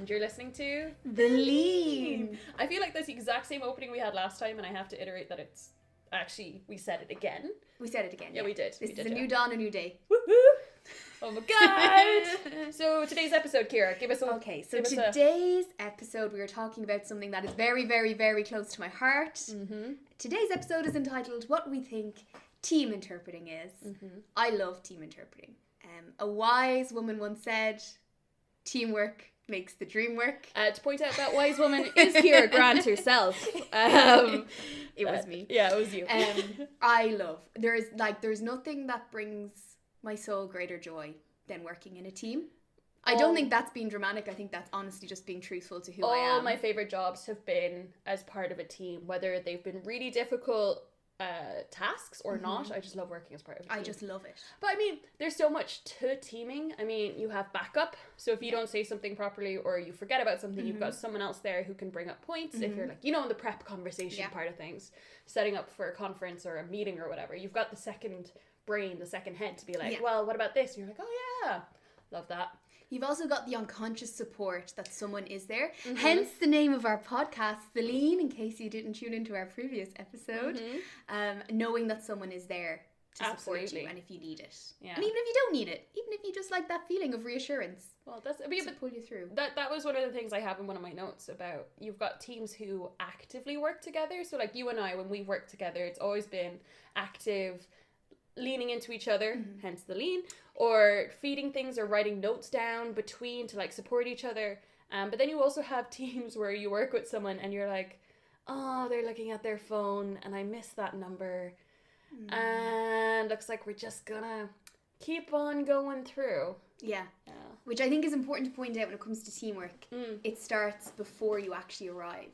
and you're listening to The Lean. I feel like that's the exact same opening we had last time, and I have to iterate that it's actually, we said it again. We said it again. Yeah, we did. This is a new dawn, a new day. Woohoo! Oh my god! So today's episode, Ciara, give us a... Okay, so today's episode we are talking about something that is very, very, very close to my heart. Mm-hmm. Today's episode is entitled What We Think Team Interpreting Is. Mm-hmm. I love team interpreting. A wise woman once said, teamwork makes the dream work. To point out, that wise woman is Ciara Grant herself. It was me. Yeah, it was you. I love, there's nothing that brings my soul greater joy than working in a team. I don't think that's being dramatic. I think that's honestly just being truthful to who I am. All my favourite jobs have been as part of a team, whether they've been really difficult tasks or not. I just love working as part of a team. I just love it. But I mean, there's so much to teaming. I mean, you have backup, so if you don't say something properly or you forget about something, you've got someone else there who can bring up points. If you're like, in the prep conversation part of things, setting up for a conference or a meeting or whatever, you've got the second brain, the second head to be like, well, what about this? And you're like, oh yeah, love that. You've also got the unconscious support that someone is there. Hence the name of our podcast, The Lean, in case you didn't tune into our previous episode. Knowing that someone is there to support you and if you need it. Yeah. And even if you don't need it, even if you just like that feeling of reassurance. Well, that's to pull you through. That was one of the things I have in one of my notes about you've got teams who actively work together. So like you and I, when we work together, it's always been active, leaning into each other, hence the lean, or feeding things or writing notes down between to like support each other. But then you also have teams where you work with someone and you're like, oh, they're looking at their phone and I missed that number. And looks like we're just gonna keep on going through. Yeah. Which I think is important to point out when it comes to teamwork. It starts before you actually arrive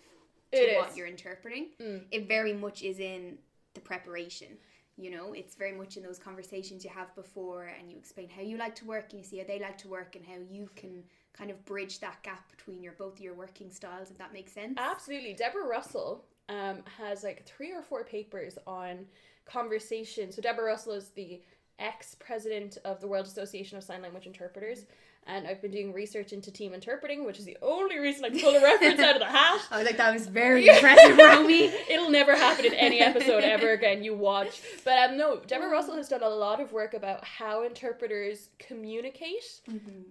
to what you're interpreting. It very much is in the preparation. You know, it's very much in those conversations you have before and you explain how you like to work and you see how they like to work and how you can kind of bridge that gap between both your working styles, if that makes sense. Absolutely. Deborah Russell has like 3 or 4 papers on conversation. So Deborah Russell is the ex-president of the World Association of Sign Language Interpreters. And I've been doing research into team interpreting, which is the only reason I can pull a reference out of the hat. I was like, that was very impressive, Romy. It'll never happen in any episode ever again, you watch. But no, Deborah Russell has done a lot of work about how interpreters communicate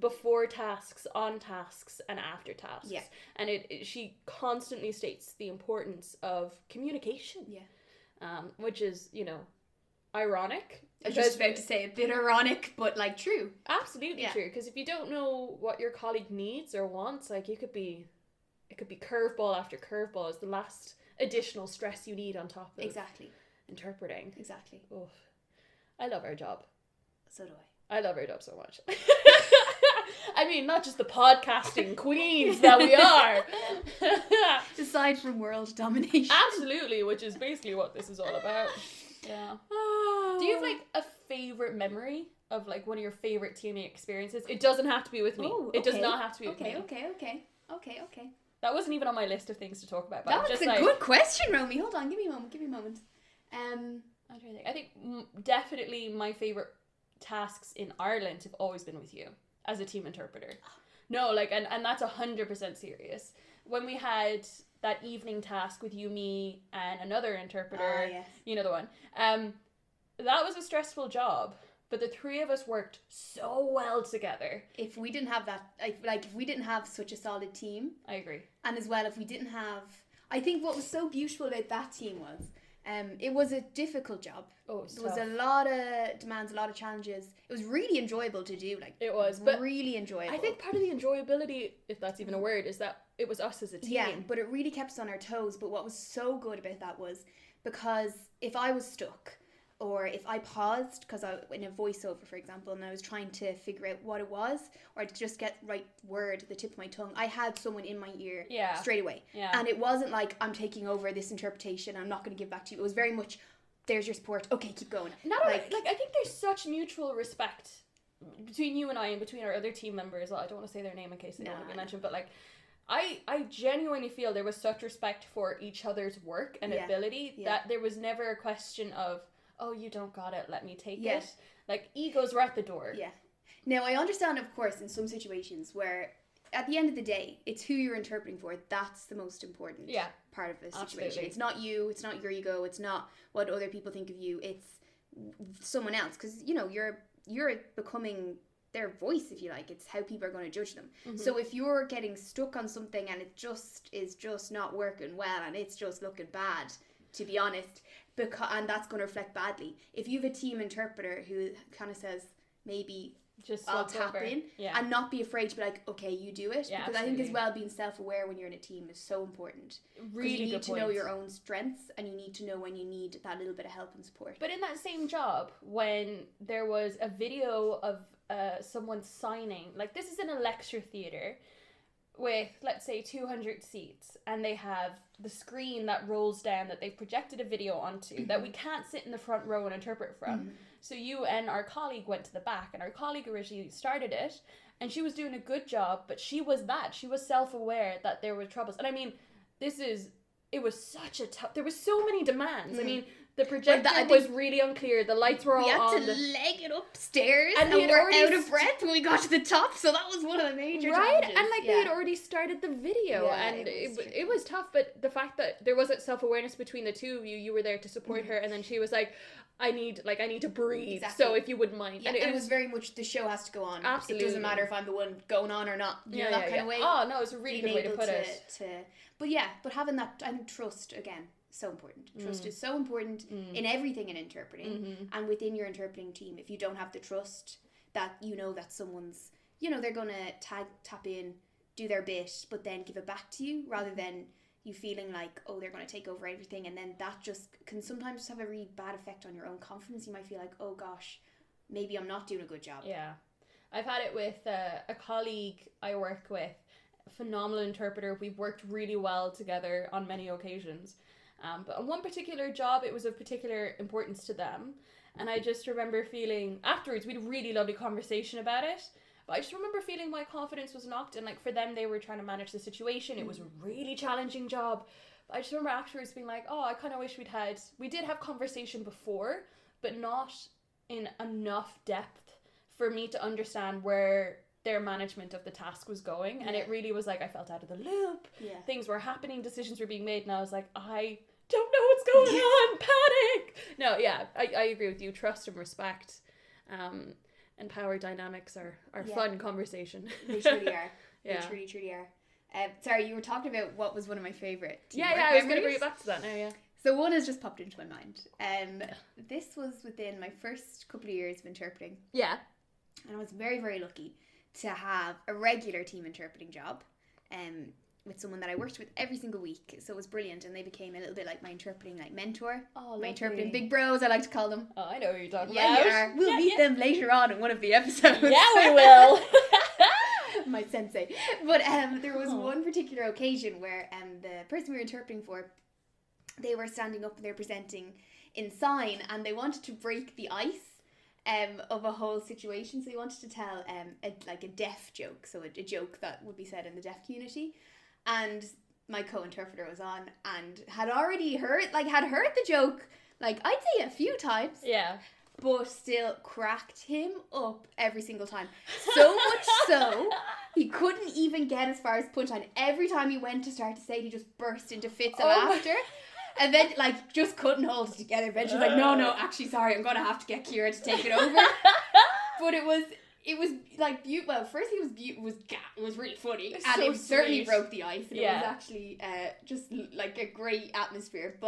before tasks, on tasks, and after tasks. Yeah. And she constantly states the importance of communication. Yeah. Which is, ironic. I was just about to say a bit ironic, but like true. Absolutely true. Because if you don't know what your colleague needs or wants, like it could be curveball after curveball. Is the last additional stress you need on top of interpreting. Exactly. Oof. I love our job. So do I. I love our job so much. I mean, not just the podcasting queens that we are. Aside from world domination. Absolutely, which is basically what this is all about. Yeah. Do you have like a favorite memory of like one of your favorite teaming experiences? It doesn't have to be with me. It does not have to be with me. Okay. That wasn't even on my list of things to talk about. But That was a good question, Romy. Hold on, give me a moment. I'm trying to think. I think definitely my favorite tasks in Ireland have always been with you as a team interpreter. No, like, and that's 100% serious. When we had that evening task with you, me, and another interpreter, yes. You know the one. That was a stressful job, but the 3 of us worked so well together. If we didn't have that, if we didn't have such a solid team, I agree. And as well, if we didn't have, I think what was so beautiful about that team was, it was a difficult job. Oh, there was a lot of demands, a lot of challenges. It was really enjoyable to do. It was, but really enjoyable. I think part of the enjoyability, if that's even a word, is that it was us as a team. Yeah, but it really kept us on our toes. But what was so good about that was because if I was stuck, or if I paused, because I in a voiceover, for example, and I was trying to figure out what it was, or to just get right word at the tip of my tongue, I had someone in my ear straight away. Yeah. And it wasn't like, I'm taking over this interpretation, I'm not going to give back to you. It was very much, there's your support, okay, keep going. Not like I think there's such mutual respect between you and I and between our other team members. Well, I don't want to say their name in case they don't want to be mentioned, but like, I genuinely feel there was such respect for each other's work and ability that there was never a question of, oh, you don't got it, let me take it. Like, egos were at the door. Yeah. Now, I understand, of course, in some situations where at the end of the day, it's who you're interpreting for. That's the most important part of the situation. Absolutely. It's not you. It's not your ego. It's not what other people think of you. It's someone else. Because, you know, you're becoming their voice, if you like. It's how people are going to judge them. So if you're getting stuck on something and it just is just not working well and it's just looking bad, to be honest, and that's going to reflect badly. If you have a team interpreter who kind of says, maybe just I'll tap in and not be afraid to be like, okay, you do it. Because I think as well, being self-aware when you're in a team is so important. Really, you need to know your own strengths and you need to know when you need that little bit of help and support. But in that same job, when there was a video of someone signing, like this is in a lecture theatre with, let's say, 200 seats, and they have the screen that rolls down that they've projected a video onto that we can't sit in the front row and interpret from. So you and our colleague went to the back, and our colleague originally started it, and she was doing a good job, but she was self-aware that there were troubles. And I mean, it was such a tough, there was so many demands. I mean, the projector was really unclear. The lights were all on. We had to leg it upstairs, and we were out of breath when we got to the top. So that was one of the major challenges. And like they had already started the video, and it was tough. But the fact that there wasn't self-awareness between the two of you, you were there to support her, and then she was like, I need to breathe. Exactly. So if you wouldn't mind. Yeah, and it was very much the show has to go on. Absolutely. It doesn't matter if I'm the one going on or not. You know, that kind of way. Oh no, it's a really good way to put it. But having that, and trust again. So important. Trust is so important in everything in interpreting and within your interpreting team. If you don't have the trust that you know that someone's, you know, they're going to tap in, do their bit, but then give it back to you rather than you feeling like, oh, they're going to take over everything. And then that just can sometimes just have a really bad effect on your own confidence. You might feel like, oh gosh, maybe I'm not doing a good job. Yeah. I've had it with a colleague I work with, a phenomenal interpreter. We've worked really well together on many occasions. But on one particular job, it was of particular importance to them. And I just remember feeling, afterwards, we had a really lovely conversation about it. But I just remember feeling my confidence was knocked. And like for them, they were trying to manage the situation. It was a really challenging job. But I just remember afterwards being like, oh, I kind of wish we did have conversation before, but not in enough depth for me to understand where their management of the task was going. And it really was like, I felt out of the loop. Things were happening, decisions were being made. And I was like, I don't know what's going on, panic. No, I agree with you. Trust and respect and power dynamics are fun conversation. They truly are. They truly are. Sorry, you were talking about what was one of my favourite I was going to bring it back to that now. So one has just popped into my mind. This was within my first couple of years of interpreting. And I was very, very lucky to have a regular team interpreting job with someone that I worked with every single week. So it was brilliant, and they became a little bit like my interpreting mentor. My interpreting big bros, I like to call them. Oh, I know who you're talking about. Yeah, we'll meet them later on in one of the episodes. Yeah, we will. My sensei. But there was one particular occasion where the person we were interpreting for, they were standing up and they were presenting in sign, and they wanted to break the ice of a whole situation. So they wanted to tell a deaf joke, so a joke that would be said in the deaf community. And my co-interpreter was on and had already heard the joke, like I'd say a few times. But still cracked him up every single time. So much so, he couldn't even get as far as punchline. Every time he went to start to say it, he just burst into fits of laughter. And then, just couldn't hold it together. Eventually, no, actually, sorry, I'm going to have to get Ciara to take it over. But it was beautiful. Well, first it was really funny. And so it certainly broke the ice. And it was actually just like a great atmosphere.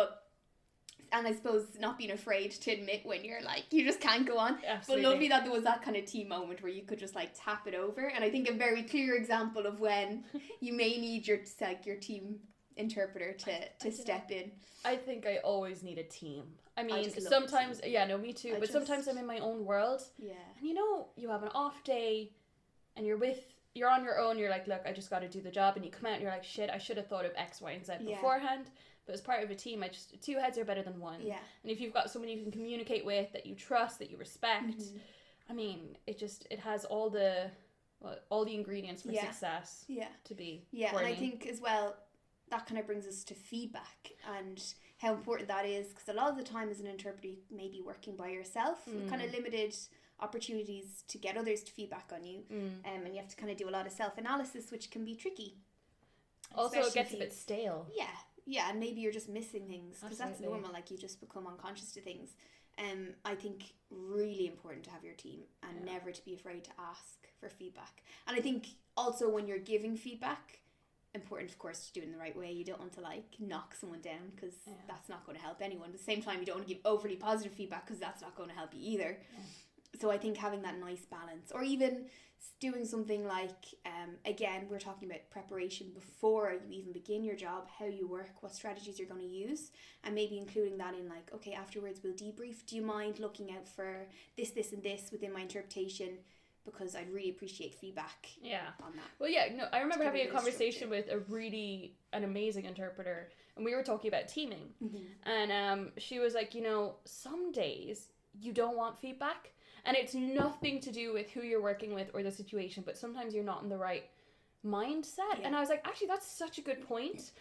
And I suppose not being afraid to admit when you're you just can't go on. Absolutely. But lovely that there was that kind of team moment where you could just tap it over. And I think a very clear example of when you may need your team interpreter to step in. I think I always need a team. I mean, sometimes, me too. But sometimes I'm in my own world. And you have an off day and you're on your own. You're like, look, I just got to do the job. And you come out and you're like, shit, I should have thought of X, Y, and Z beforehand. But as part of a team, two heads are better than one. And if you've got someone you can communicate with, that you trust, that you respect, I mean, it has all the ingredients for success to be. And I think as well, that kind of brings us to feedback and how important that is, because a lot of the time as an interpreter you may be working by yourself with kind of limited opportunities to get others to feedback on you. And you have to kind of do a lot of self-analysis, which can be tricky. Also, it gets a bit stale. Yeah, and maybe you're just missing things, because that's Absolutely. normal, like you just become unconscious to things. I think really important to have your team, and never to be afraid to ask for feedback. And I think also when you're giving feedback, important of course to do it in the right way. You don't want to like knock someone down, because that's not going to help anyone. But at the same time, you don't want to give overly positive feedback, because that's not going to help you either. So I think having that nice balance, or even doing something like, again, we're talking about preparation before you even begin your job, how you work, what strategies you're going to use, and maybe including that in like, okay, afterwards we'll debrief. Do you mind looking out for this, and this within my interpretation? Because I'd really appreciate feedback on that. Well, no, I remember having a conversation with an amazing interpreter, and we were talking about teaming. And she was like, some days you don't want feedback. And it's nothing to do with who you're working with or the situation, but sometimes you're not in the right mindset. And I was like, actually, that's such a good point.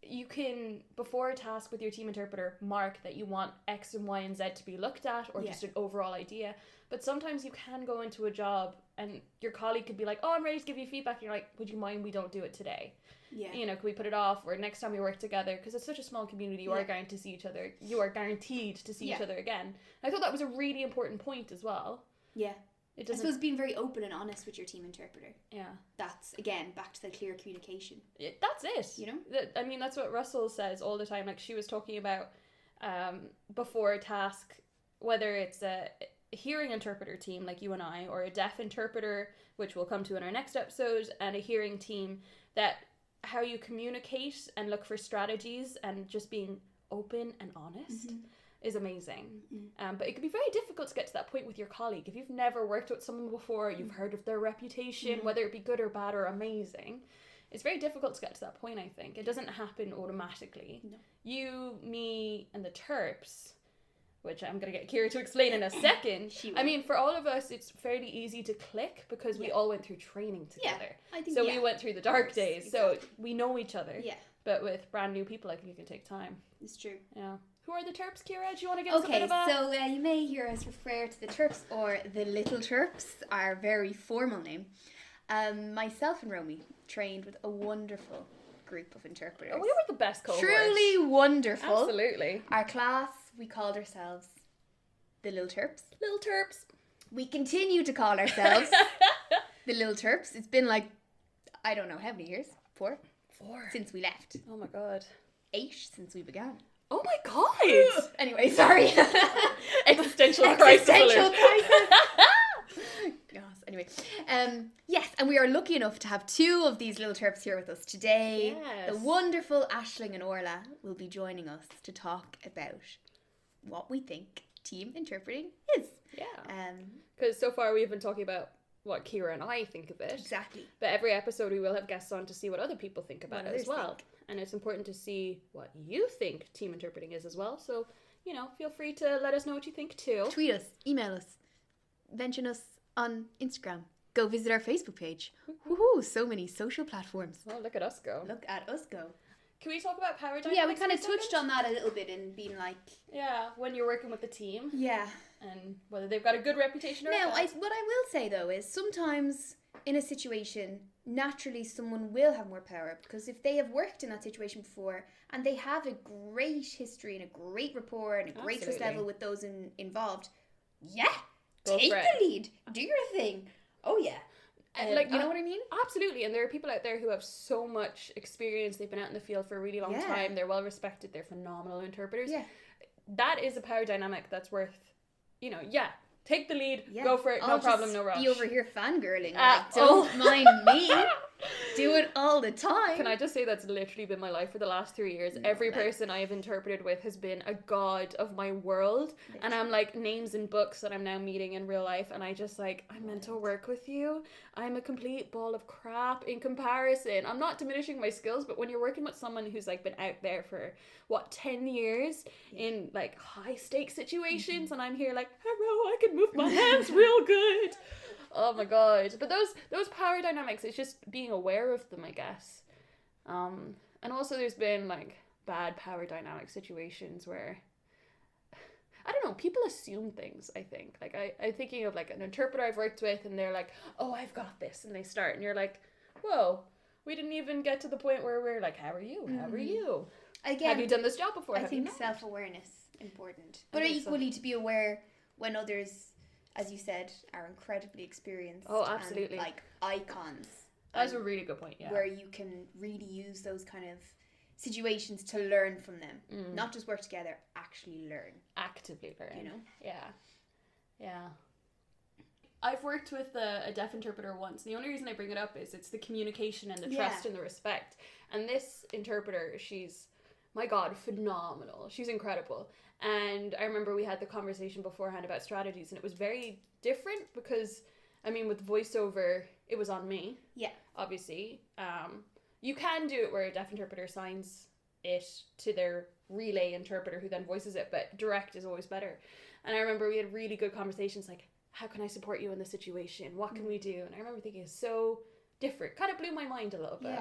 You can, before a task with your team interpreter, mark that you want X and Y and Z to be looked at, or just an overall idea. But sometimes you can go into a job and your colleague could be like, oh, I'm ready to give you feedback. And you're like, would you mind we don't do it today? Can we put it off, or next time we work together? Because it's such a small community, you are guaranteed to see each other. You are guaranteed to see each other again. I thought that was a really important point as well. I suppose being very open and honest with your team interpreter. That's, again, back to the clear communication. That's it. I mean, that's what Russell says all the time. Like, she was talking about before a task, whether it's a hearing interpreter team like you and I, or a deaf interpreter, which we'll come to in our next episode, and a hearing team, that how you communicate and look for strategies and just being open and honest is amazing. But it can be very difficult to get to that point with your colleague. If you've never worked with someone before, you've heard of their reputation, whether it be good or bad or amazing, it's very difficult to get to that point, I think. It doesn't happen automatically. You, me, and the Terps, which I'm going to get Ciara to explain in a second. I mean, for all of us, it's fairly easy to click because we all went through training together. I think, we went through the dark days, so we know each other. But with brand new people, I think it can take time. It's true. Who are the Terps, Ciara? Do you want to give us a bit of a... So you may hear us refer to the Terps, or the Little Terps, our very formal name. Myself and Romy trained with a wonderful group of interpreters. We were the best cohort. Truly wonderful. Absolutely. Our class, we called ourselves the Little Terps. Little Terps. We continue to call ourselves the Little Terps. It's been like, I don't know how many years? 4 since we left. Oh my god. 8 since we began. Oh my god. Anyway, sorry. Existential crisis. Yes, anyway. Yes, and we are lucky enough to have 2 of these Little Terps here with us today. Yes. The wonderful Aisling and Orla will be joining us to talk about what we think team interpreting is. Because so far we've been talking about what Ciara and I think of it. Exactly. But every episode we will have guests on to see what other people think about it as well. And it's important to see what you think team interpreting is as well. So, feel free to let us know what you think too. Tweet us, email us, mention us on Instagram. Go visit our Facebook page. Woohoo, so many social platforms. Oh, look at us go. Look at us go. Can we talk about power dynamics? Yeah, we kind of touched on that a little bit in being like... Yeah, when you're working with the team. Yeah. And whether they've got a good reputation or not. Now, what I will say though is sometimes in a situation, naturally someone will have more power, because if they have worked in that situation before and they have a great history and a great rapport and a great trust level with those involved, take the lead, do your thing. Oh yeah. You know what I mean? Absolutely. And there are people out there who have so much experience. They've been out in the field for a really long time. They're well respected. They're phenomenal interpreters. That is a power dynamic that's worth, take the lead, go for it, no problem, no rush. Be over here fangirling. Don't mind me. Do it all the time. Can I just say that's literally been my life for the last 3 years. Every person I have interpreted with has been a god of my world. Literally. And I'm like names in books that I'm now meeting in real life. And I just I'm meant to work with you. I'm a complete ball of crap in comparison. I'm not diminishing my skills, but when you're working with someone who's been out there for 10 years in high stakes situations, and I'm here hello, I can move my hands real good. Oh my god. But those power dynamics, it's just being aware of them, I guess. And also there's been bad power dynamic situations where I don't know, people assume things, I think. Like, I'm thinking of, like, an interpreter I've worked with, and they're like, oh, I've got this, and they start, and you're like, whoa, we didn't even get to the point where we're like, how are you? How are you? Again, have you done this job before? I think self-awareness important. But equally to be aware when others, as you said, are incredibly experienced. Oh, absolutely. And, like, icons. That's a really good point, yeah. Where you can really use those kind of situations to learn from them. Not just work together, actually learn. Actively learn. You know? Yeah. I've worked with a deaf interpreter once. And the only reason I bring it up is it's the communication and the trust and the respect. And this interpreter, she's, my God, phenomenal. She's incredible. And I remember we had the conversation beforehand about strategies, and it was very different because, I mean, with voiceover, it was on me. Yeah. Obviously. You can do it where a deaf interpreter signs it to their relay interpreter who then voices it, but direct is always better. And I remember we had really good conversations like, how can I support you in this situation? What can we do? And I remember thinking it's so different. Kind of blew my mind a little bit.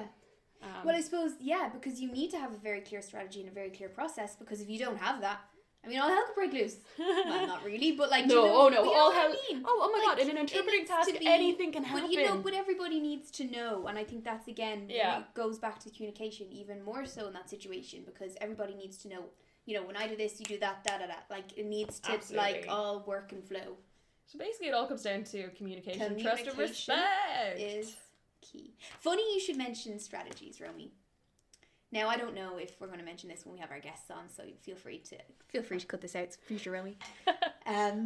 Yeah. Well, I suppose, because you need to have a very clear strategy and a very clear process, because if you don't have that, I mean, all hell could break loose. Well, not really, but like, all hell. I mean? Oh my God! In an interpreting task, anything can happen. But everybody needs to know, and I think that's again, it goes back to communication even more so in that situation, because everybody needs to know. You know, when I do this, you do that, Like, it needs to like all work and flow. So basically, it all comes down to communication, trust, and respect is key. Funny you should mention strategies, Romy. Now, I don't know if we're going to mention this when we have our guests on, so feel free to cut this out, future Romy. I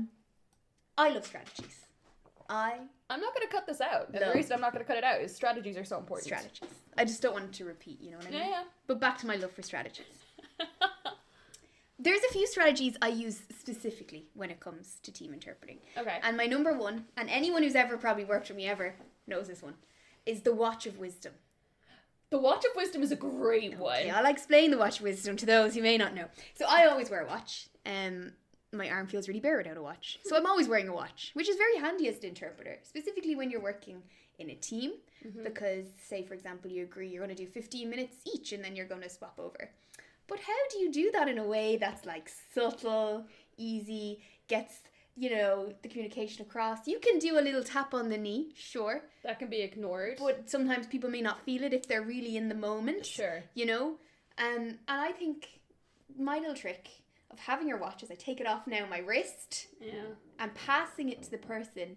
love strategies. I'm not going to cut this out. The reason I'm not going to cut it out is strategies are so important. Strategies. I just don't want it to repeat, you know what I mean? Yeah. But back to my love for strategies. There's a few strategies I use specifically when it comes to team interpreting. Okay. And my number one, and anyone who's ever probably worked with me ever knows this one, is the Watch of Wisdom. The Watch of Wisdom is a great one. Okay, I'll explain the Watch of Wisdom to those who may not know. So I always wear a watch. My arm feels really bare without a watch. So I'm always wearing a watch, which is very handy as an interpreter, specifically when you're working in a team. Because, say, for example, you agree you're going to do 15 minutes each and then you're going to swap over. But how do you do that in a way that's like subtle, easy, gets, the communication across? You can do a little tap on the knee, sure. That can be ignored. But sometimes people may not feel it if they're really in the moment. Sure. And I think my little trick of having your watch is I take it off now my wrist. Yeah. And passing it to the person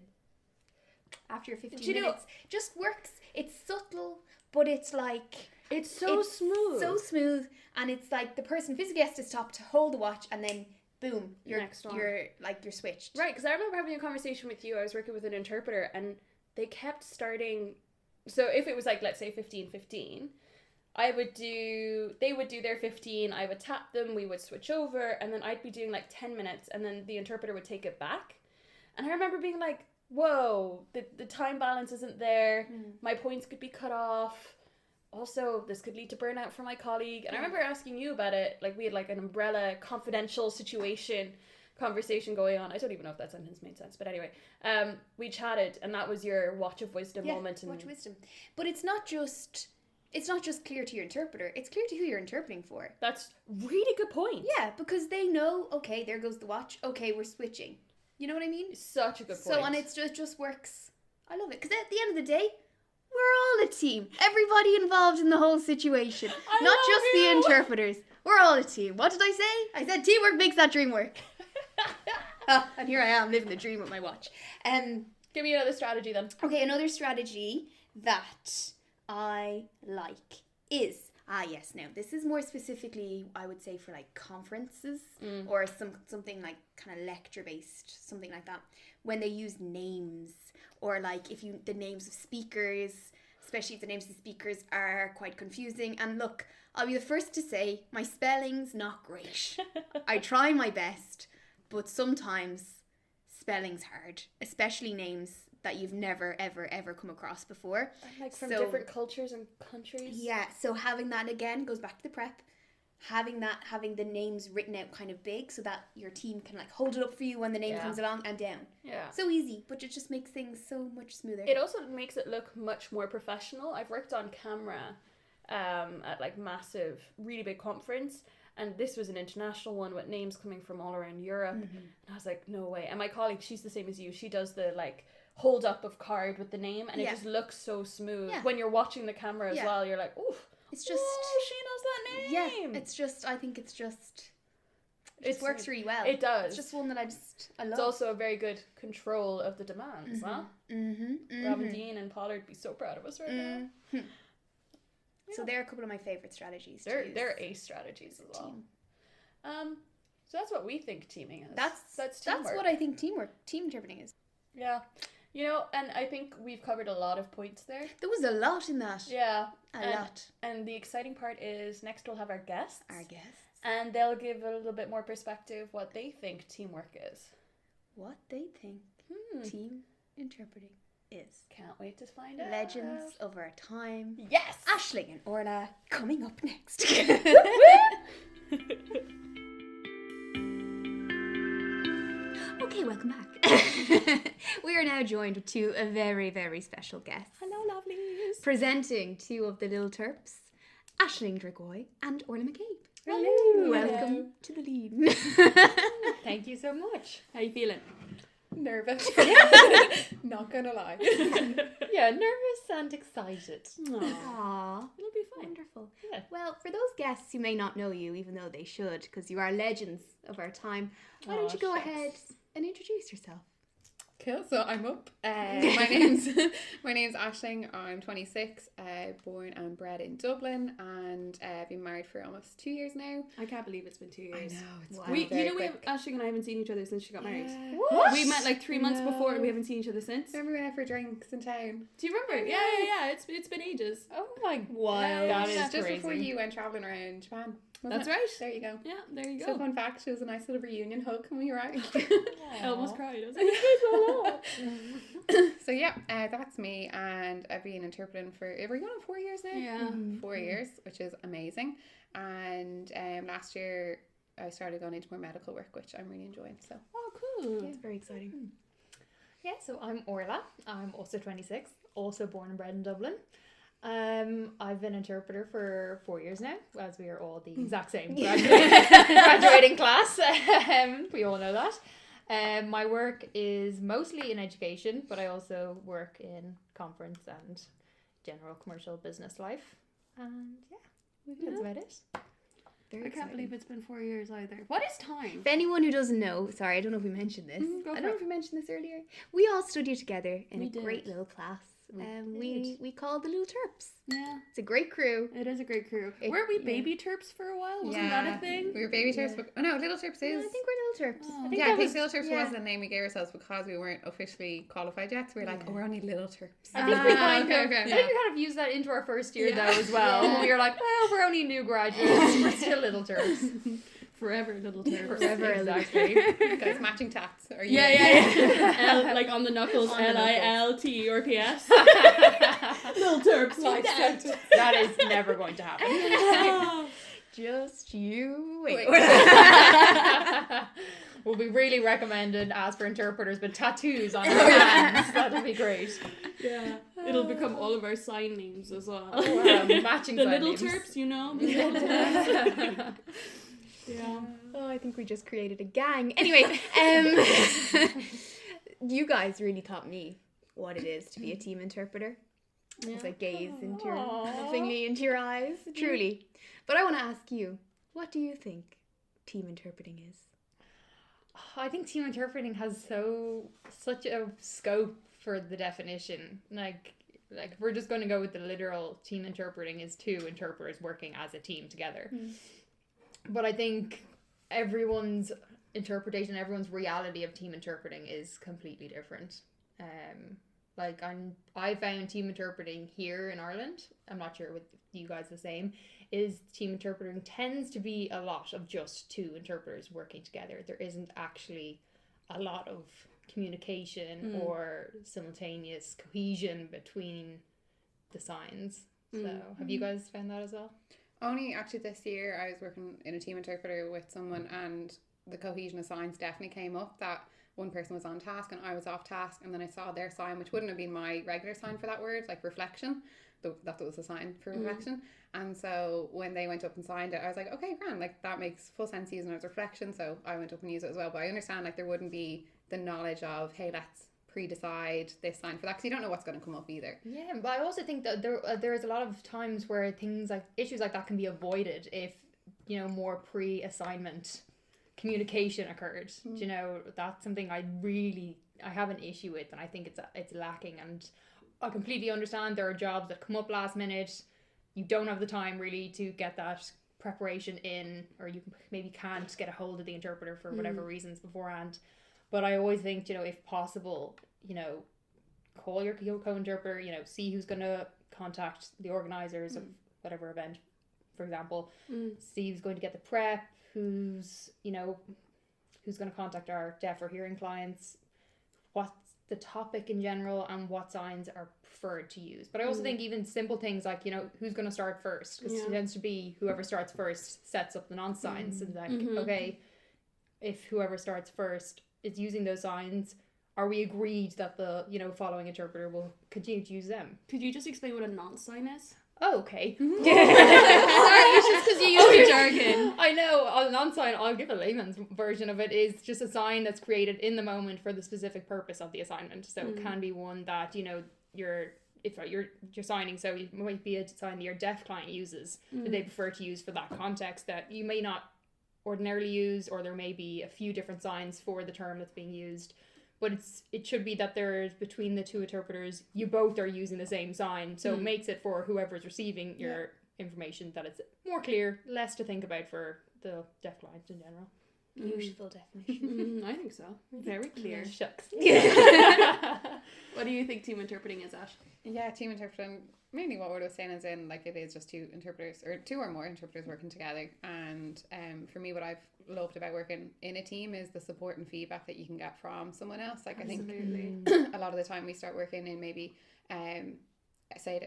after your 15 minutes just works. It's subtle, but it's like... It's so smooth. So smooth. And it's like the person physically has to stop to hold the watch and then boom, you're switched. Right, because I remember having a conversation with you. I was working with an interpreter and they kept starting. So if it was like, let's say 15-15, they would do their 15, I would tap them, we would switch over, and then I'd be doing like 10 minutes and then the interpreter would take it back. And I remember being like, whoa, the time balance isn't there. My points could be cut off. Also, this could lead to burnout for my colleague. And I remember asking you about it. Like, we had like an umbrella confidential conversation going on. I don't even know if that sentence made sense. But anyway, we chatted and that was your Watch of Wisdom moment. Watch of Wisdom. But it's not just clear to your interpreter. It's clear to who you're interpreting for. That's really good point. Yeah, because they know, okay, there goes the watch. Okay, we're switching. You know what I mean? Such a good point. So, and it just works. I love it. Because at the end of the day, we're all a team. Everybody involved in the whole situation. Not just the interpreters. We're all a team. What did I say? I said teamwork makes that dream work. And here I am living the dream with my watch. Give me another strategy then. Okay, another strategy that I like is... yes, now this is more specifically, I would say, for like conferences or something like kind of lecture based, something like that. When they use names or like the names of speakers, especially if the names of the speakers are quite confusing. And look, I'll be the first to say my spelling's not great. I try my best, but sometimes spelling's hard, especially names that you've never, ever, ever come across before. Like from different cultures and countries. Yeah, so having that again goes back to the prep. Having the names written out kind of big so that your team can like hold it up for you when the name comes along and down. Yeah. So easy, but it just makes things so much smoother. It also makes it look much more professional. I've worked on camera at like massive, really big conference. And this was an international one with names coming from all around Europe. And I was like, no way. And my colleague, she's the same as you. She does the like hold up of card with the name, and it just looks so smooth. When you're watching the camera as well, you're like, oof. It's just... she knows that name. Yeah, it's just... I think it works really well. It does. It's just one that I love. It's also a very good control of the demand as well. Robin Dean and Pollard would be so proud of us right now. So they're a couple of my favourite strategies. They're ace strategies as well. So that's what we think teaming is. That's teamwork. That's what I think team interpreting is. Yeah. You know, and I think we've covered a lot of points there. There was a lot in that. Yeah. A lot. And the exciting part is next we'll have our guests. And they'll give a little bit more perspective what they think teamwork is. What they think team interpreting is. Can't wait to find out. Legends of our time. Yes! Aisling and Orla coming up next. Okay, welcome back. We are now joined with two very, very special guests. Hello, lovelies. Presenting two of the Little Terps, Aisling Dragoi and Orla MacCabe. Hello. Welcome to the lead. Thank you so much. How you feeling? Nervous. Not gonna lie. Yeah, nervous and excited. Aww. It'll be fun. Wonderful. Yeah. Well, for those guests who may not know you, even though they should, because you are legends of our time, why don't you go ahead and introduce yourself? Cool. So I'm up. My name's Aisling. I'm 26. Born and bred in Dublin, and been married for almost 2 years now. I can't believe it's been 2 years. I know. It's Aisling and I haven't seen each other since she got married. What? We met like 3 months before, and we haven't seen each other since. Remember we went out for drinks in town? Do you remember? Yeah. It's been ages. Oh my Wild. That is just crazy. before you went travelling around Japan. That's right. There you go. Yeah, there you go. So fun fact, it was a nice little reunion hug when we were out. I almost cried. I was like, So yeah, that's me, and I've been interpreting for, are we going on 4 years now? Yeah. 4 years, which is amazing. And last year I started going into more medical work, which I'm really enjoying. So oh, cool. It's very exciting. Yeah, so I'm Orla. I'm also 26, also born and bred in Dublin. I've been interpreter for 4 years now, as we are all the exact same graduating class. We all know that. My work is mostly in education, but I also work in conference and general commercial business life. And yeah, that's about it. Very I can't believe it's been 4 years either. What is time? If anyone who doesn't know, sorry, I don't know if we mentioned this. Go I for don't know it. if we mentioned this earlier. We all studied together in We a great did. little class. did. We called the Little Terps. Yeah. It's a great crew. It is a great crew. It- Weren't we yeah. baby terps for a while? Wasn't that a thing? We were baby terps, but Little Terps Yeah, is. I think we're Little Terps. Oh. I think I that think was, Little Terps yeah. was the name we gave ourselves because we weren't officially qualified yet. So we were like, Yeah. oh, we're only Little Terps. I think we kind okay, of, okay. I think we kind of used that into our first year Yeah. though as well. Yeah. We were like, well, we're only new graduates, we're still little terps. Forever little terps. Forever a Little Exactly. Guys, matching tats. Are you? Yeah. L, like on the knuckles, On the knuckles. LILT or PS. Little terps like that. That is never going to happen. Just you wait. We'll be really recommended as for interpreters with tattoos on their hands. That'll be great. Yeah. It'll become all of our sign names as well. Matching The sign little names. terps, you know? The little terps. Yeah. Oh, I think we just created a gang. Anyway, you guys really taught me what it is to be a team interpreter. Yeah. As I gaze into Aww. lovingly into your eyes, truly. But I want to ask you, what do you think team interpreting is? I think team interpreting has such a scope for the definition. Like if we're just going to go with the literal, team interpreting is two interpreters working as a team together. But I think everyone's interpretation, everyone's reality of team interpreting is completely different. I found team interpreting here in Ireland, I'm not sure with you guys the same, is team interpreting tends to be a lot of just two interpreters working together. There isn't actually a lot of communication or simultaneous cohesion between the signs. So have you guys found that as well? Only actually this year I was working in a team interpreter with someone, and the cohesion of signs definitely came up, that one person was on task and I was off task, and then I saw their sign, which wouldn't have been my regular sign for that word, like reflection, that was a sign for reflection. And so when they went up and signed it, I was like, okay, grand, like that makes full sense using it as reflection. So I went up and used it as well. But I understand like there wouldn't be the knowledge of, hey, let's pre-decide this sign for that, because you don't know what's going to come up either. Yeah, but I also think that there is a lot of times where things like issues like that can be avoided if, you know, more pre-assignment communication occurred. You know, that's something I have an issue with, and I think it's lacking. And I completely understand there are jobs that come up last minute. You don't have the time really to get that preparation in, or you maybe can't get a hold of the interpreter for whatever reasons beforehand. But I always think, you know, if possible, you know, call your co-interpreter, you know, see who's going to contact the organisers of whatever event, for example. See who's going to get the prep, who's going to contact our deaf or hearing clients, what's the topic in general, and what signs are preferred to use. But I also think even simple things like, you know, who's going to start first, because it tends to be whoever starts first sets up the non-signs. And like, okay, if whoever starts first is using those signs, are we agreed that the, you know, following interpreter will continue to use them? Could you just explain what a non-sign is? Oh, okay. Sorry, it's just because you use the jargon. I know. A non-sign, I'll give a layman's version of it, is just a sign that's created in the moment for the specific purpose of the assignment. So it can be one that, you know, you're signing, so it might be a sign that your deaf client uses that they prefer to use for that context that you may not ordinarily use, or there may be a few different signs for the term that's being used. But it should be that there's, between the two interpreters, you both are using the same sign. So it makes it for whoever's receiving your information that it's more clear, less to think about for the deaf client in general. Beautiful definition. I think so. Very clear. Shucks. What do you think team interpreting is, Ash? Yeah, team interpreting, mainly what Orla was saying is in, like, it is just two interpreters, or two or more interpreters working together. And for me, what I've loved about working in a team is the support and feedback that you can get from someone else. Like, Absolutely. I think a lot of the time we start working in maybe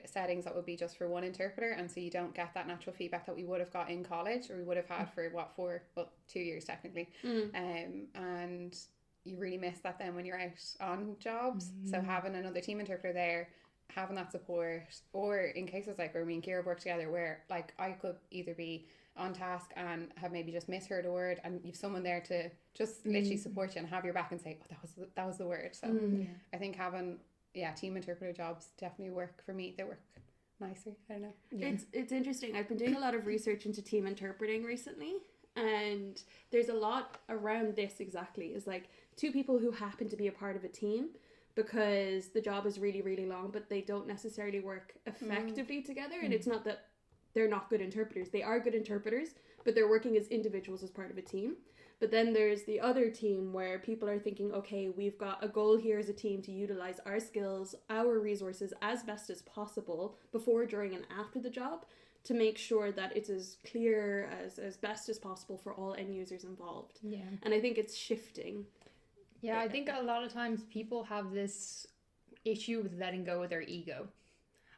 settings that would be just for one interpreter, and so you don't get that natural feedback that we would have got in college, or we would have had for 2 years technically. And you really miss that then when you're out on jobs. So having another team interpreter there, having that support, or in cases like where me and Ciara work together, where like I could either be on task and have maybe just misheard a word, and you've someone there to just literally support you and have your back and say, oh, that was the word. So I think having team interpreter jobs definitely work for me. They work nicer. I don't know. It's interesting. I've been doing a lot of research into team interpreting recently, and there's a lot around this exactly. It's like two people who happen to be a part of a team because the job is really, really long, but they don't necessarily work effectively together. And it's not that they're not good interpreters. They are good interpreters, but they're working as individuals as part of a team. But then there's the other team where people are thinking, okay, we've got a goal here as a team to utilize our skills, our resources as best as possible before, during, and after the job to make sure that it's as clear as best as possible for all end users involved. Yeah. And I think it's shifting. Yeah, I think a lot of times people have this issue with letting go of their ego.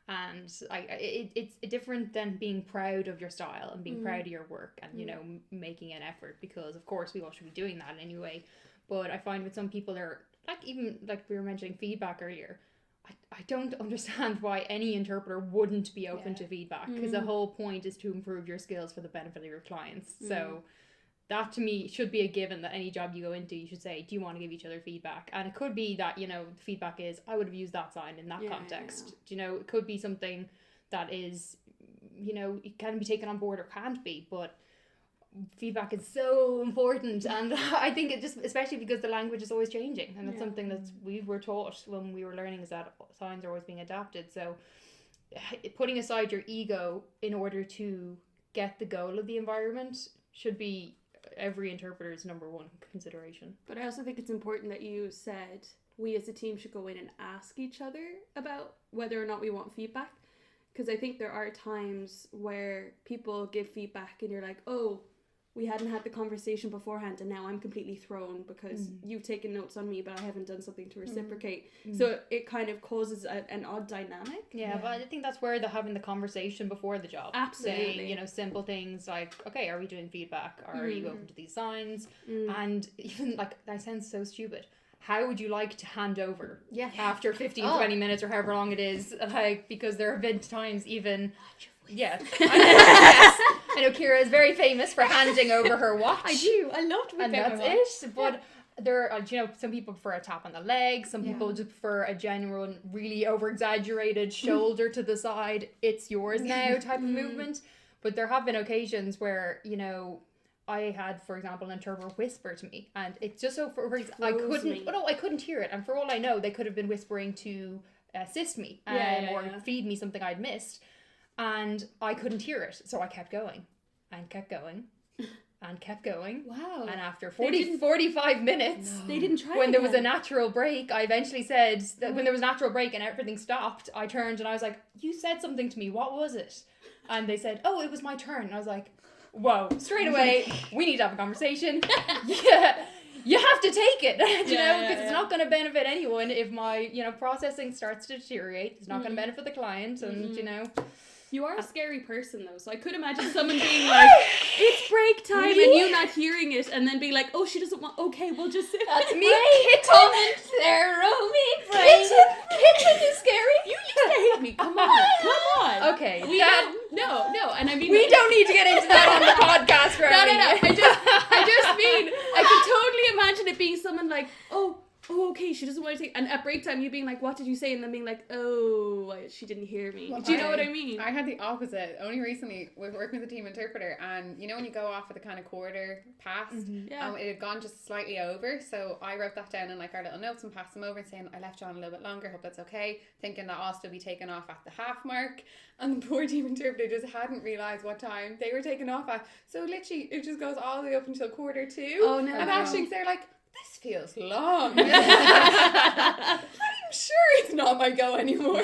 And it's different than being proud of your style and being proud of your work and, you know, making an effort, because of course we all should be doing that anyway. But I find with some people, they're like, even like we were mentioning feedback earlier, I don't understand why any interpreter wouldn't be open to feedback, because the whole point is to improve your skills for the benefit of your clients. So that to me should be a given, that any job you go into, you should say, do you want to give each other feedback? And it could be that, you know, the feedback is, I would have used that sign in that context. Do you know, it could be something that is, you know, it can be taken on board or can't be, but feedback is so important. And I think it just, especially because the language is always changing, and that's something that we were taught when we were learning, is that signs are always being adapted. So putting aside your ego in order to get the goal of the environment should be every interpreter's number one consideration. But I also think it's important that you said we as a team should go in and ask each other about whether or not we want feedback, because I think there are times where people give feedback and you're like, oh, we hadn't had the conversation beforehand and now I'm completely thrown because you've taken notes on me but I haven't done something to reciprocate. So it kind of causes an odd dynamic. Yeah, but I think that's where having the conversation before the job. Absolutely. Saying, you know, simple things like, okay, are we doing feedback? Are you open to these signs? And even, like, that sounds so stupid, how would you like to hand over Yeah. after 15, 20 minutes or however long it is? Like, because there have been times even... Yeah. I know Ciara is very famous for handing over her watch. I do. I love to whip And out that's my watch. it. But there are, some people prefer a tap on the leg. Some people just prefer a genuine, really over-exaggerated shoulder to the side. It's yours now type of movement. But there have been occasions where, I had, for example, an interpreter whisper to me, and it's just so I couldn't hear it, and for all I know, they could have been whispering to assist me or feed me something I'd missed, and I couldn't hear it, so I kept going and kept going and kept going. Wow. And after 45 minutes, They didn't try when there was a again. natural break, I eventually said that when there was a natural break and everything stopped, I turned and I was like, "You said something to me. What was it?" And they said, "Oh, it was my turn." And I was like, whoa, straight away, we need to have a conversation. Yeah, you have to take it, because it's not going to benefit anyone if my, processing starts to deteriorate. It's not going to benefit the client, and, You are a scary person, though, so I could imagine someone being like, it's break time, and you not hearing it, and then being like, oh, she doesn't want, okay, we'll just sit. That's me, Comment there, Romy. Kitten is scary. You used to hate me, come on. Okay, No, and I mean... we don't need to get into that on the podcast, No, Romy. I just mean, I could totally imagine it being someone like, oh, okay, she doesn't want to take... And at break time, you being like, what did you say? And then being like, oh, she didn't hear me. Well, Do you know what I mean? I had the opposite. Only recently, we were working with a team interpreter, and when you go off at the kind of quarter past, it had gone just slightly over, so I wrote that down in like our little notes and passed them over saying, I left you on a little bit longer, hope that's okay, thinking that I'll still be taken off at the half mark, and the poor team interpreter just hadn't realised what time they were taken off at, so literally it just goes all the way up until 1:45. Oh, no. And actually they're like, this feels long. I'm sure it's not my go anymore.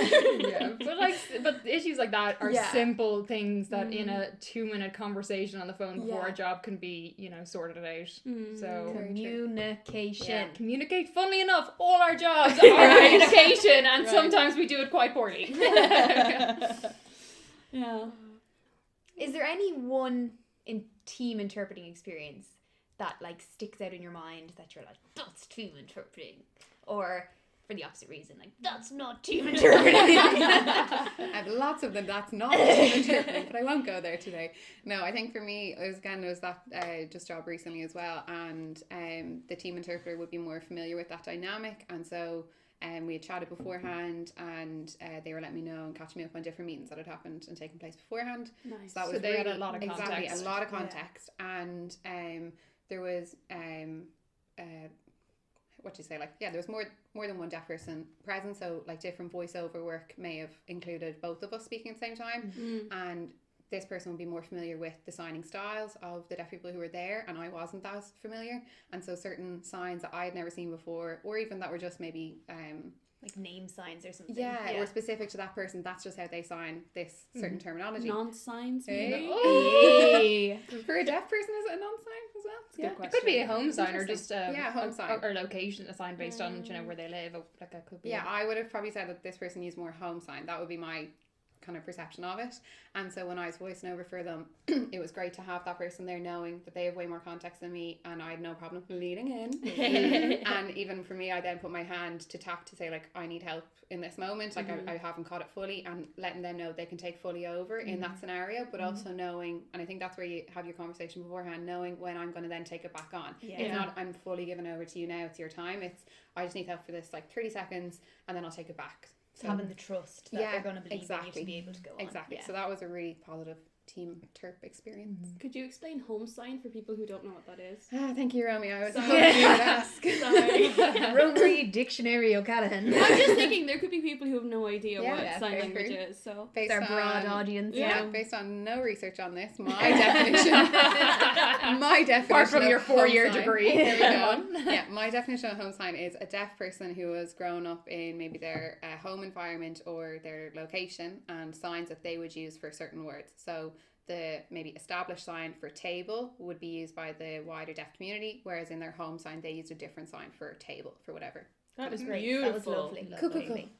But issues like that are Yeah. simple things that in a 2-minute conversation on the phone before a job can be, sorted out. So Communication. communicate. Funnily enough, all our jobs are communication, and sometimes we do it quite poorly. Yeah. Is there any one team interpreting experience that like sticks out in your mind that you're like, that's team interpreting, or for the opposite reason, like that's not team interpreting? I have lots of them that's not team interpreting, but I won't go there today. No, I think for me it was that just job recently as well, and the team interpreter would be more familiar with that dynamic, and so we had chatted beforehand, and they were letting me know and catching me up on different meetings that had happened and taken place beforehand. Nice. So that was So they really, had a lot of context. Exactly, a lot of context, and there was there was more than one deaf person present, so like different voiceover work may have included both of us speaking at the same time, and this person would be more familiar with the signing styles of the deaf people who were there, and I wasn't that familiar, and so certain signs that I had never seen before, or even that were just maybe like name signs or something. or specific to that person, that's just how they sign this certain terminology. Non-signs. Hey. Hey. For a deaf person, is it a non-sign as well? That's a good question. It could be a home sign or just home sign. or location assigned based on where they live. Like that could be. Yeah, I would have probably said that this person used more home sign. That would be my kind of perception of it. And so when I was voicing over for them, it was great to have that person there knowing that they have way more context than me, and I had no problem leaning in. And even for me, I then put my hand to tap to say like, I need help in this moment, like I haven't caught it fully, and letting them know they can take fully over in that scenario, but also knowing, and I think that's where you have your conversation beforehand, knowing when I'm going to then take it back on. It's not I'm fully giving over to you now, it's your time, it's I just need help for this like 30 seconds and then I'll take it back. So having the trust that they're going to believe in you to be able to go on. Exactly. So that was a really positive team terp experience. Could you explain home sign for people who don't know what that is? Thank you, Romy. I was Sorry. hoping you would ask. Sorry. Romy Dictionary O'Callaghan. I'm just thinking there could be people who have no idea what sign very language true. is. So Based It's our broad audience. Based on no research on this, my definition Apart from of your home 4-year sign- degree. There we go. Yeah, my definition of home sign is a deaf person who has grown up in maybe their home environment or their location, and signs that they would use for certain words. So the maybe established sign for table would be used by the wider deaf community, whereas in their home sign they used a different sign for table, for whatever. that was Great. beautiful. That was lovely.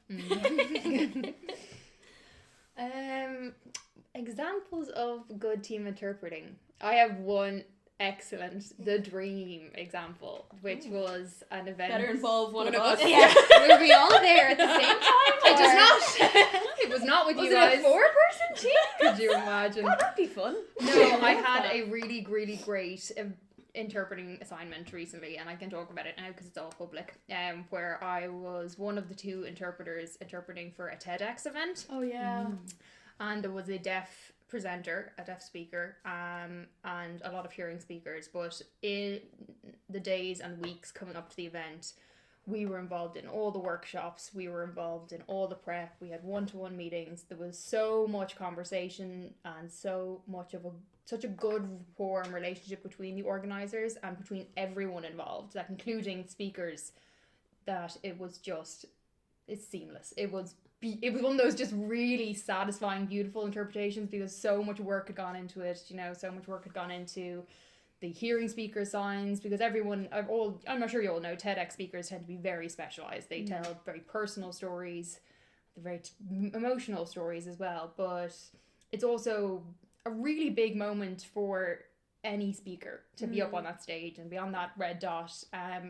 Cool. Examples of good team interpreting. I have one excellent, the dream example, which was an event. Better involve one of us. Yeah. Were we all there at the same time? It does not. It was not with Was you it guys. a 4-person team? Could you imagine? That'd be fun. No, I had a really, really great interpreting assignment recently, and I can talk about it now because it's all public. Where I was one of the 2 interpreters interpreting for a TEDx event. Oh yeah. And there was a deaf presenter, a deaf speaker, and a lot of hearing speakers. But in the days and weeks coming up to the event, we were involved in all the workshops, we were involved in all the prep, we had one-to-one meetings. There was so much conversation and so much of such a good rapport and relationship between the organisers and between everyone involved, like including speakers, that it's seamless. It was one of those just really satisfying, beautiful interpretations, because so much work had gone into it, so much work had gone into the hearing speaker signs, because I'm not sure you all know, TEDx speakers tend to be very specialised. They tell very personal stories, very emotional stories as well, but it's also a really big moment for any speaker to be up on that stage and be on that red dot.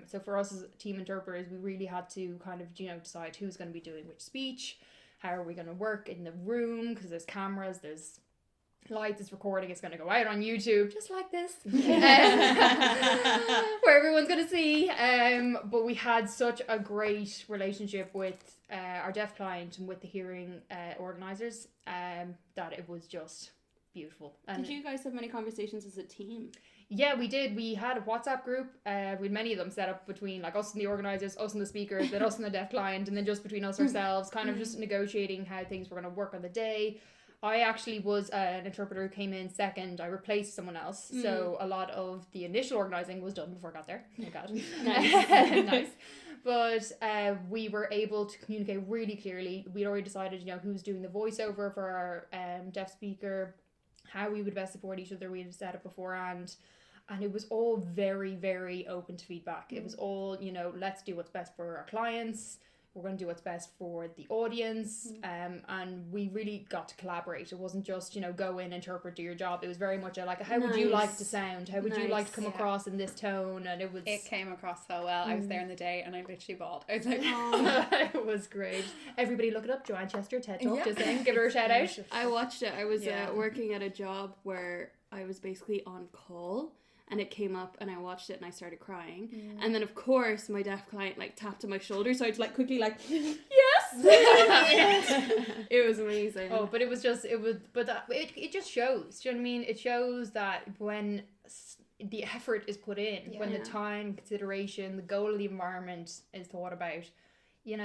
So for us as team interpreters, we really had to kind of decide who's going to be doing which speech, how are we going to work in the room, because there's cameras, there's lights, it's recording, it's going to go out on YouTube just like this, where everyone's going to see. But we had such a great relationship with our deaf client and with the hearing organisers, that it was just beautiful. And did you guys have many conversations as a team? Yeah, we did. We had a WhatsApp group. We had many of them set up between like us and the organisers, us and the speakers, then us and the deaf client, and then just between us ourselves, kind of just negotiating how things were going to work on the day. I actually was an interpreter who came in second. I replaced someone else. So a lot of the initial organising was done before I got there. Oh my God. Nice. But we were able to communicate really clearly. We'd already decided, who's doing the voiceover for our deaf speaker, how we would best support each other. We had set up beforehand. And it was all very, very open to feedback. It was all, let's do what's best for our clients. We're going to do what's best for the audience. And we really got to collaborate. It wasn't just, go in, interpret, do your job. It was very much how would you like to sound? How would you like to come across in this tone? And it came across so well. I was there in the day and I literally bawled. I was like, it was great. Everybody look it up. Joanne Chester, TED Talk, just saying. Give her a shout out. I watched it. I was working at a job where I was basically on call. And it came up and I watched it and I started crying. And then of course my deaf client tapped on my shoulder, so I just quickly yes. It was amazing. Oh, but it just shows. Do you know what I mean? It shows that when the effort is put in, when the time, consideration, the goal of the environment is thought about, you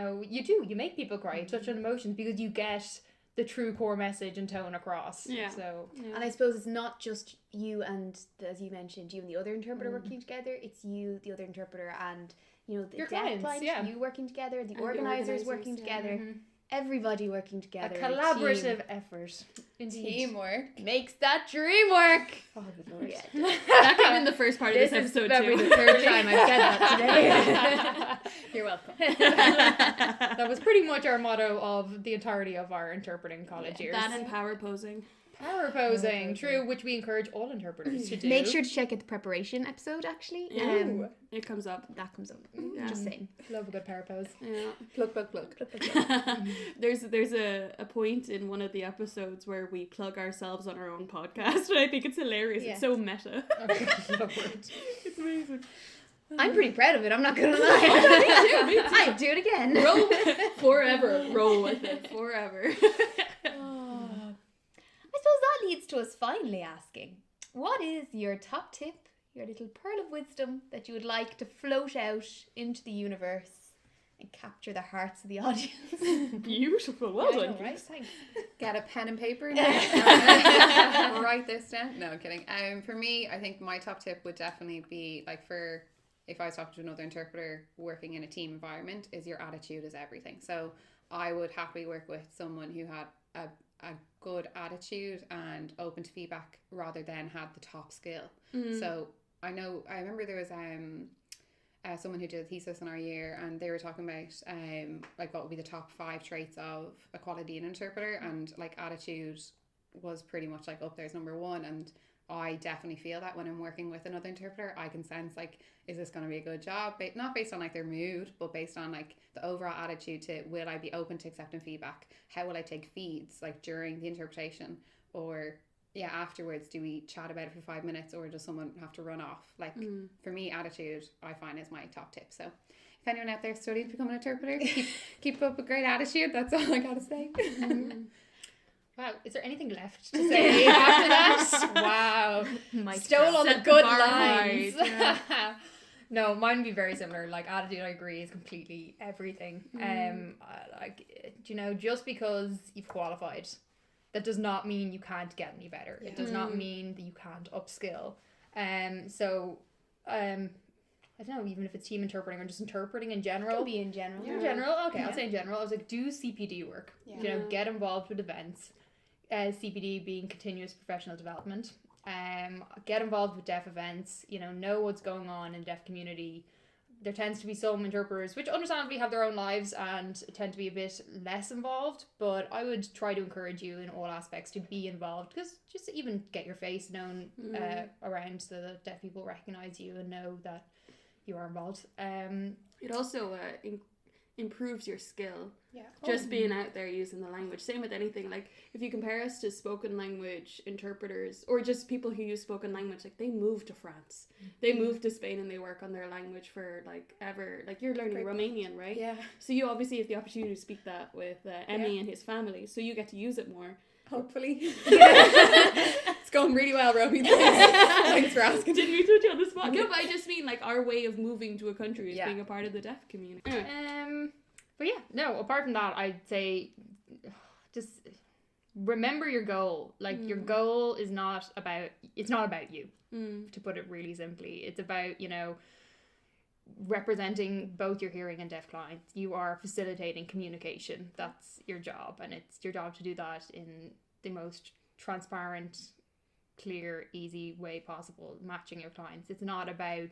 make people cry, touch on emotions, because you get the true core message and tone across. And I suppose it's not just you and, as you mentioned, you and the other interpreter working together. It's you, the other interpreter, and the your deaf clients, client, you working together, the organisers working together, everybody working together. A collaborative effort. Teamwork makes that dream work. Oh, good Lord. Yeah. That came in the first part of this episode probably too. the third time I've said that today. You're welcome. That was pretty much our motto of the entirety of our interpreting college years. That and power posing. Power posing, true, which we encourage all interpreters to do. Make sure to check out the preparation episode, actually. It comes up. That comes up. Yeah. Just saying. Love a good power pose. Yeah. Plug. There's a point in one of the episodes where we plug ourselves on our own podcast, and I think it's hilarious. Yeah. It's so meta. It's amazing. I'm pretty proud of it, I'm not gonna lie. Me too. I'd do it again. Roll forever. Roll with it forever. I suppose that leads to us finally asking, what is your top tip, your little pearl of wisdom that you would like to float out into the universe and capture the hearts of the audience? Beautiful. Well done. Right? Thanks. Get a pen and paper now. Write this down. No, I'm kidding. For me, I think my top tip would definitely be if I was talking to another interpreter working in a team environment, is your attitude is everything. So I would happily work with someone who had a good attitude and open to feedback rather than had the top skill. So I remember there was someone who did a thesis in our year, and they were talking about what would be the top 5 traits of a quality interpreter, and attitude was pretty much up there as number 1, and I definitely feel that when I'm working with another interpreter, I can sense like, is this going to be a good job? Not based on like their mood, but based on like the overall attitude to, will I be open to accepting feedback? How will I take feeds like during the interpretation? Or afterwards, do we chat about it for 5 minutes, or does someone have to run off? Like for me, attitude I find is my top tip. So if anyone out there studying to become an interpreter, keep up a great attitude. That's all I gotta say. Wow, is there anything left to say after that? Wow. Stole on the good lines. Yeah. No, mine would be very similar. Like, attitude, I agree, is completely everything. Just because you've qualified, that does not mean you can't get any better. It does not mean that you can't upskill. I don't know, even if it's team interpreting or just interpreting in general. It could be in general. In general, okay, I'll say in general. I was like, do CPD work. Yeah. Get involved with events. CPD being continuous professional development. Get involved with deaf events. Know what's going on in the deaf community. There tends to be some interpreters which understandably have their own lives and tend to be a bit less involved, but I would try to encourage you in all aspects to be involved, because just to even get your face known around so that deaf people recognise you and know that you are involved. It also improves your skill. Just being out there using the language. Same with anything. Like, if you compare us to spoken language interpreters, or just people who use spoken language, like, they move to France, they move to Spain, and they work on their language for like ever. Like, you're learning Romanian, right? Yeah. So you obviously have the opportunity to speak that with Emmy and his family, so you get to use it more. Hopefully. It's going really well, Romy. Thanks for asking. Didn't we touch on the spot? No, but I just mean, like, our way of moving to a country is being a part of the deaf community. But apart from that, I'd say just remember your goal. Like, your goal is not about you, to put it really simply. It's about, representing both your hearing and deaf clients. You are facilitating communication. That's your job, and it's your job to do that in the most transparent, clear, easy way possible, matching your clients. It's not about,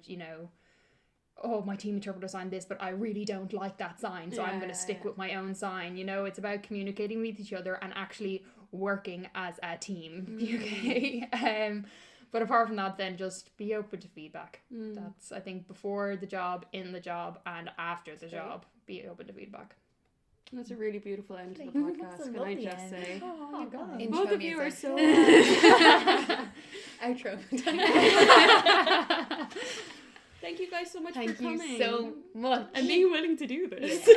oh, my team interpreter signed this, but I really don't like that sign, so I'm going to stick with my own sign. It's about communicating with each other and actually working as a team. Okay. But apart from that, then just be open to feedback. That's, I think, before the job, in the job, and after the job, be open to feedback. That's a really beautiful end to the podcast, can I just say? Oh, God. Both of you are so... Outro. Thank you guys so much for coming. Thank you so much. And being willing to do this.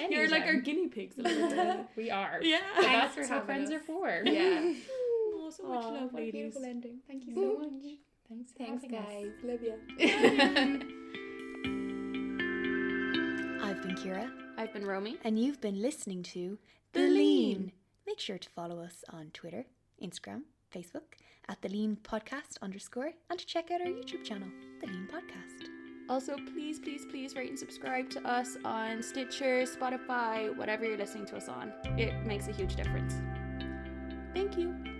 You're like our guinea pigs a little bit. We are. Yeah. So that's what friends are for. Yeah. Oh, so much love, ladies. Beautiful ending. Thank you so much. Thanks, guys. Love you. I've been Ciara. I've been Romy. And you've been listening to The Lean. Make sure to follow us on Twitter, Instagram, Facebook, at theleanpodcast _ and to check out our YouTube channel, The Lean Podcast. Also, please, please, please rate and subscribe to us on Stitcher, Spotify, whatever you're listening to us on. It makes a huge difference. Thank you.